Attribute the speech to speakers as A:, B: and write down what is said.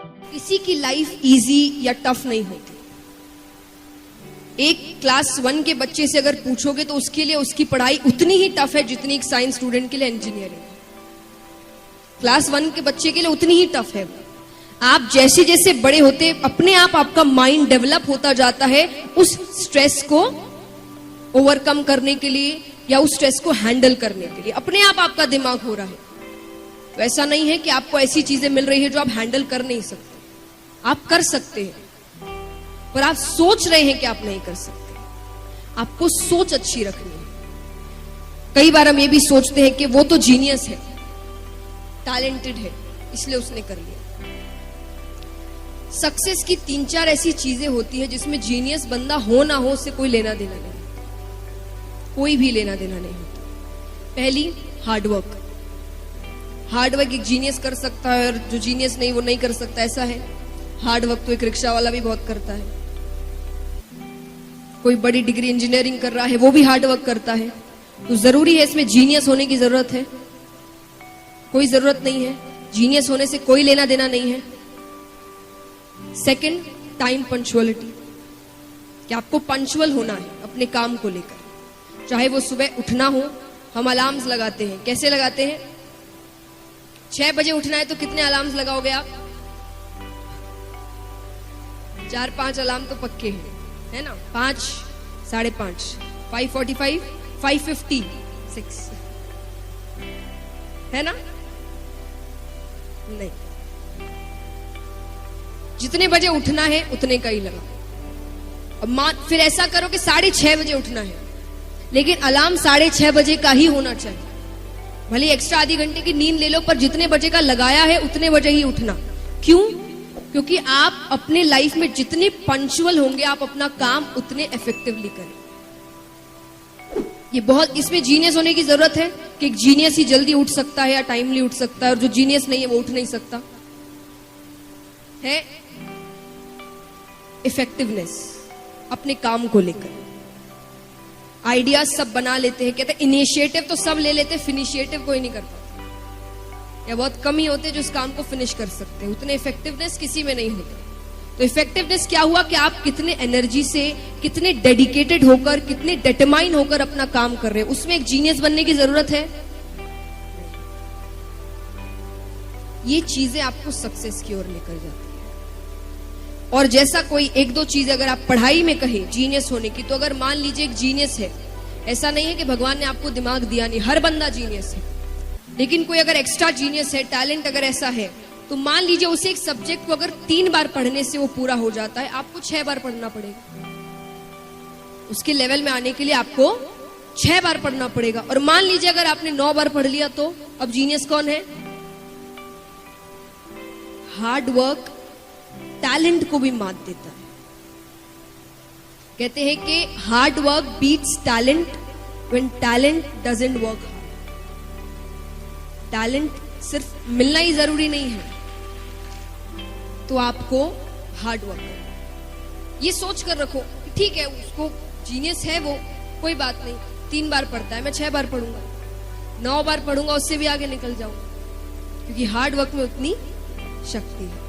A: किसी की life easy या टफ नहीं होती। एक क्लास 1 के बच्चे से अगर पूछोगे तो उसके लिए उसकी पढ़ाई उतनी ही टफ है जितनी एक साइंस स्टूडेंट के लिए इंजीनियरिंग। क्लास 1 के बच्चे के लिए उतनी ही टफ है। आप जैसे जैसे बड़े होते अपने आप आपका माइंड डेवलप होता जाता है उस स्ट्रेस को ओवरकम करने के लिए या उस स्ट्रेस को हैंडल करने के लिए। अपने आप आपका दिमाग हो रहा है। तो ऐसा नहीं है कि आपको ऐसी चीजें मिल रही है जो आप हैंडल कर नहीं सकते। आप कर सकते हैं, पर आप सोच रहे हैं कि आप नहीं कर सकते। आपको सोच अच्छी रखनी है। कई बार हम ये भी सोचते हैं कि वो तो जीनियस है, टैलेंटेड है, इसलिए उसने कर लिया। सक्सेस की 3-4 ऐसी चीजें होती है जिसमें जीनियस बंदा हो ना हो उससे कोई लेना देना नहीं, कोई भी लेना देना नहीं होता। पहली, हार्डवर्क। हार्डवर्क एक जीनियस कर सकता है और जो जीनियस नहीं वो नहीं कर सकता, ऐसा है। हार्डवर्क तो एक रिक्शा वाला भी बहुत करता है। कोई बड़ी डिग्री इंजीनियरिंग कर रहा है वो भी हार्डवर्क करता है। तो जरूरी है इसमें जीनियस होने की जरूरत है? कोई जरूरत नहीं है। जीनियस होने से कोई लेना देना नहीं है। सेकंड, टाइम पंक्चुअलिटी, कि आपको पंक्चुअल होना है अपने काम को लेकर। चाहे वो सुबह उठना हो, हम अलार्म्स लगाते हैं। कैसे लगाते हैं? 6 बजे उठना है तो कितने अलार्म्स लगाओगे आप? 4-5 अलार्म तो पक्के हैं, है ना? 5, 5:30, 5:45, 5:50, 6, है ना? नहीं, जितने बजे उठना है उतने का ही लगाओ। अब फिर ऐसा करो कि 6:30 बजे उठना है, लेकिन अलार्म 6:30 बजे का ही होना चाहिए। भले एक्स्ट्रा आधी घंटे की नींद ले लो, पर जितने बजे का लगाया है उतने बजे ही उठना। क्यों? क्योंकि आप अपने लाइफ में जितने पंक्चुअल होंगे आप अपना काम उतने इफेक्टिवली करें। ये बहुत, इसमें जीनियस होने की जरूरत है कि एक जीनियस ही जल्दी उठ सकता है या टाइमली उठ सकता है, और जो जीनियस नहीं है वो उठ नहीं सकता है। इफेक्टिवनेस अपने काम को लेकर। आइडियाज सब बना लेते हैं, कहते हैं इनिशिएटिव तो सब ले लेते हैं, फिनिशिएटिव कोई नहीं कर पाता, या बहुत कम ही होते जो इस काम को फिनिश कर सकते हैं। उतने इफेक्टिवनेस किसी में नहीं होता। तो इफेक्टिवनेस क्या हुआ कि आप कितने एनर्जी से, कितने डेडिकेटेड होकर, कितने डिटरमाइन होकर अपना काम कर रहे हैं। उसमें एक जीनियस बनने की जरूरत है। ये चीजें आपको सक्सेस की ओर लेकर जाती है। और जैसा कोई 1-2 चीज अगर आप पढ़ाई में कहें जीनियस होने की, तो अगर मान लीजिए एक जीनियस है, ऐसा नहीं है कि भगवान ने आपको दिमाग दिया नहीं, हर बंदा जीनियस है, लेकिन कोई अगर एक्स्ट्रा जीनियस है, टैलेंट अगर ऐसा है, तो मान लीजिए उसे एक सब्जेक्ट को अगर 3 बार पढ़ने से वो पूरा हो जाता है, आपको 6 बार पढ़ना पड़ेगा। उसके लेवल में आने के लिए आपको 6 बार पढ़ना पड़ेगा। और मान लीजिए अगर आपने 9 बार पढ़ लिया, तो अब जीनियस कौन है? हार्ड वर्क टैलेंट को भी मात देता है। कहते हैं कि hard work beats talent when talent doesn't work hard. Talent सिर्फ मिलना ही जरूरी नहीं है, तो आपको हार्ड वर्क करना। ये सोच कर रखो, ठीक है उसको जीनियस है वो, कोई बात नहीं, 3 बार पढ़ता है, मैं 6 बार पढ़ूंगा, 9 बार पढ़ूंगा, उससे भी आगे निकल जाऊंगा, क्योंकि हार्ड वर्क में उतनी शक्ति है।